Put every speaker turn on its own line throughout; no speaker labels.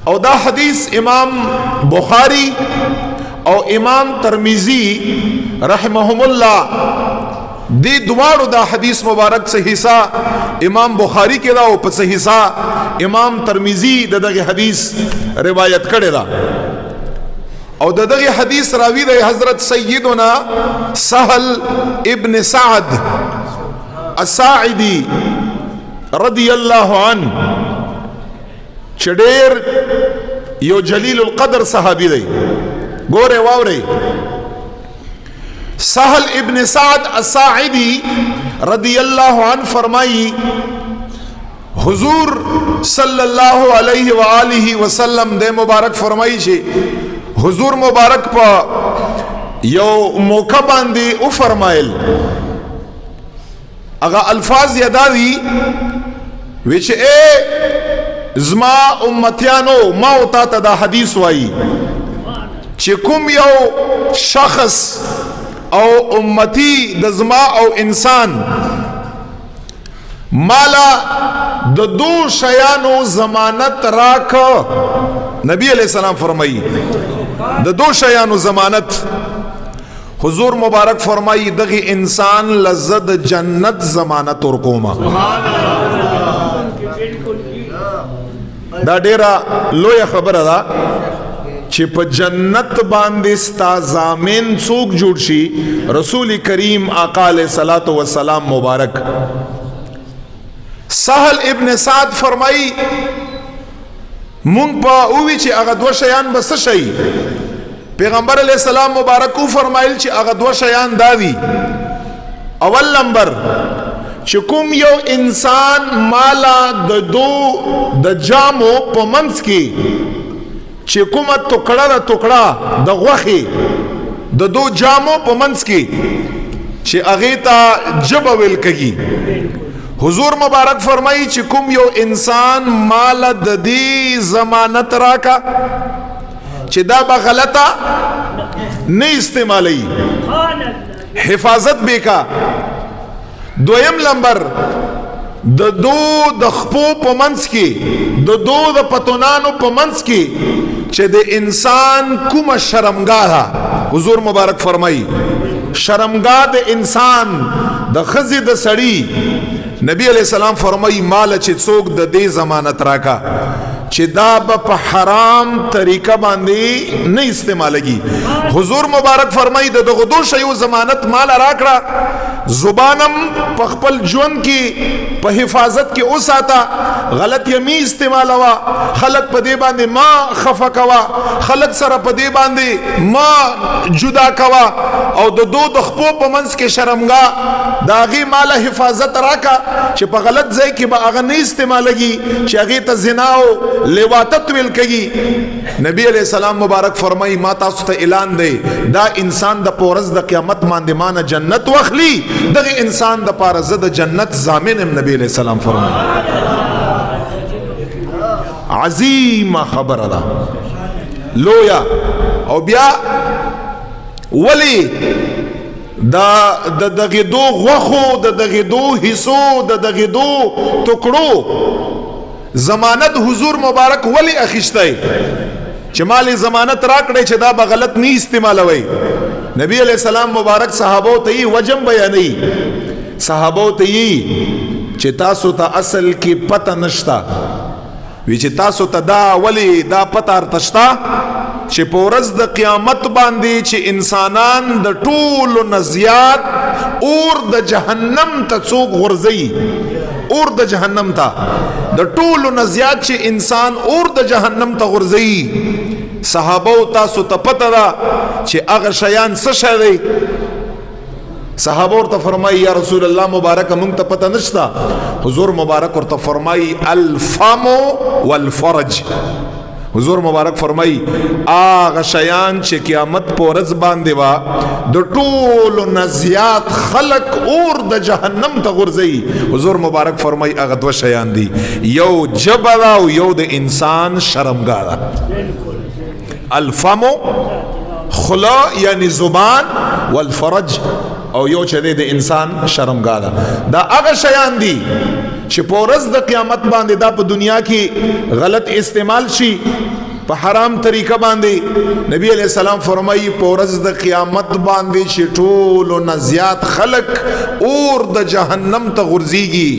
او دا حدیث امام بخاری او امام ترمذی رحمهم الله دی دوارو دا حدیث مبارک سے حصہ امام بخاری کے دا او پس حصہ امام ترمذی دا دغه حدیث روایت کرے دا او دا دغه حدیث راوی دا حضرت سیدنا سہل ابن سعد الساعدی رضی اللہ عنہ چډیر یو جلیل القدر صحابی دی گورے واورے سہل ابن سعد الساعدی رضی اللہ عنہ فرمائی حضور صلی اللہ علیہ وآلہ وسلم دے مبارک فرمائی چھے حضور مبارک پا یو موقع باندے او فرمائل اگا الفاظ یادا دی ویچے اے زما امتیانو ما ہوتا تا دا حدیث وائی چے کم یو شخص او امتی د زما او انسان مالا د دو شیانو ضمانت راک نبی علیہ السلام فرمائی د دو شیانو ضمانت حضور مبارک فرمائی دغی انسان لذت جنت ضمانت ورکوما دا ډیرا لوی خبره ده چې په جنت باندې ستا ضامن څوک جوړ شي رسول کریم آقا علیہ الصلوۃ والسلام مبارک سہل ابن سعد فرمائی مونږ په اووی چې هغه دوه شیان بس شي پیغمبر علیہ السلام مبارک کو فرمایل چې هغه دوه شیان داوی اول نمبر چې کوم یو انسان مالا د دو د جامو په منځ کې چې کومه ټوکړه د ټوکړه د غوخي د دو جامو په منځ کې چې هغه ته جبه ویل کږي حضور مبارک فرمایي چې کوم یو انسان مال د دې ضمانت راکا چې دا به غلطه نه استعمالي حفاظت بیکا دویم نمبر د دو د خپو په منځ کې د دو د پتونانو په منځ کې چې د انسان کومه شرمګاه حضور مبارک فرمایي شرمګاه د انسان د خزي د سړی نبی علیہ السلام فرمایي مال چې څوک د دې ضمانت راکا چې دا په حرام طریقه باندې نه استعمالږي حضور مبارک فرمایي دغه دو شیو ضمانت مال راکړه زبانم په خپل ژوند کې په حفاظت کې اوساته غلط یمی استعمالوا خلق په دې باندې ما خفا کوا خلق سره په دې باندې ما جدا کوا او د دو د خپو په منځ کې شرمګا داغي مال حفاظت راکا چې په غلط ځای کې به هغه نه استعمالږي چې هغه ته زنا او لواطت ویل کږي نبی علیہ السلام مبارک فرمایي ما تاسو ته اعلان دی دا انسان د پورز د قیامت باندې مان جنت واخلي دغه انسان د پاره زده جنت ضامن نبی علیہ السلام فرمایي عظیم خبر ده لویا او بیا ولی دا دغه دو غوخو دغه دو حصو دغه دو ټکړو ضمانت حضور مبارک ولی اخیشتای چې مالی ضمانت راکړی چې دا به غلط نه استعمالوي نبی علیہ السلام مبارک صحابو ته یې وجم بیانوي صحابو ته یې چې تاسو ته اصل کې پته نشتا وی چې تاسو ته دا ولی دا پته ارتشتا چې په ورځ د قیامت باندې چې انسانان د ټولو نه زیات اور د جهنم ته څوک غورځي اور د جهنم ته د ټولو نه زیات چې انسان اور د جهنم ته غورځي صحابه تاسو ته پته ده چې هغه شیان څه شی دی صحابه ورته فرمایي یا رسول الله مبارک مونږ ته پته نشتا حضور مبارک ورته فرمایي الفم والفرج حضور مبارک فرمائی آغا شیان چه قیامت پورز باندے وا دو ټولو نزیات خلق اور د جہنم تا غرزئی حضور مبارک فرمائی آغا دو شیان دی یو جبدا و یو د انسان شرمگاہ الفمو خلا یعنی زبان والفرج او یو چې د انسان شرمګاه ده. دا هغه شیان دي چې په ورځ د قیامت باندې دا په دنیا کې غلط استعمال شي په حرام طریقه باندې. نبی علیہ السلام فرمایي په ورځ د قیامت باندې چې ټولو نه زیات خلق اور د جهنم ته غورځيږي.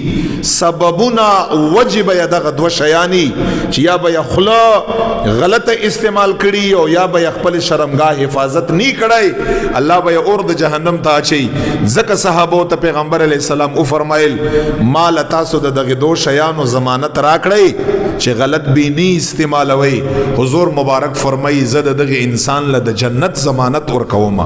سببونه وجب یا دغه دوه شیانی چې یا به خلا غلطه استعمال کړي او یا به خپل شرمګاه حفاظت نی کړي، الله به اور د جهنم ته اچي. ځکه صحابه ته پیغمبر علیہ السلام او فرمایل مال تاسو د دغه دوه شیانو ضمانت راکړئ چې غلط بینی استعمالوي. حضور مبارک فرمایي زه دغه انسان له د جنت ضمانت ورکوم.